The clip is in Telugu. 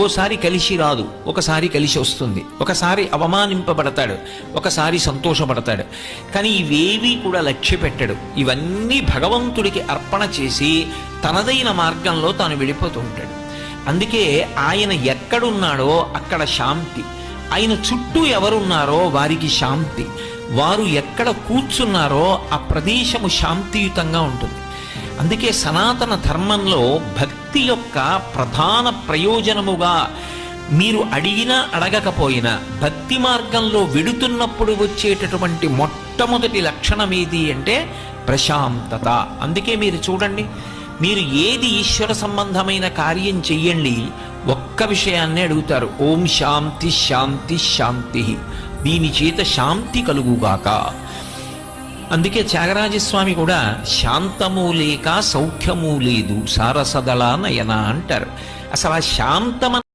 ఓసారి కలిసి రాదు, ఒకసారి కలిసి వస్తుంది, ఒకసారి అవమానింపబడతాడు, ఒకసారి సంతోషపడతాడు. కానీ ఇవేవీ కూడా లక్ష్య పెట్టడు. ఇవన్నీ భగవంతుడికి అర్పణ చేసి తనదైన మార్గంలో తాను వెళ్ళిపోతూ ఉంటాడు. అందుకే ఆయన ఎక్కడున్నాడో అక్కడ శాంతి, ఆయన చుట్టూ ఎవరున్నారో వారికి శాంతి, వారు ఎక్కడ కూర్చున్నారో ఆ ప్రదేశము శాంతియుతంగా ఉంటుంది. అందుకే సనాతన ధర్మంలో భక్తి యొక్క ప్రధాన ప్రయోజనముగా మీరు అడిగినా అడగకపోయినా భక్తి మార్గంలో వెడుతున్నప్పుడు వచ్చేటటువంటి మొట్టమొదటి లక్షణం ఏది అంటే ప్రశాంతత. అందుకే మీరు చూడండి, మీరు ఏది ఈశ్వర సంబంధమైన కార్యం చెయ్యండి, ఒక్క విషయాన్నే అడుగుతారు, ఓం శాంతి శాంతి శాంతి, దీని చేత శాంతి కలుగుగాక. అందుకే త్యాగరాజస్వామి కూడా శాంతము లేక సౌఖ్యము లేదు సారసదళ నయన అంటారు. అసలు ఆ శాంతమ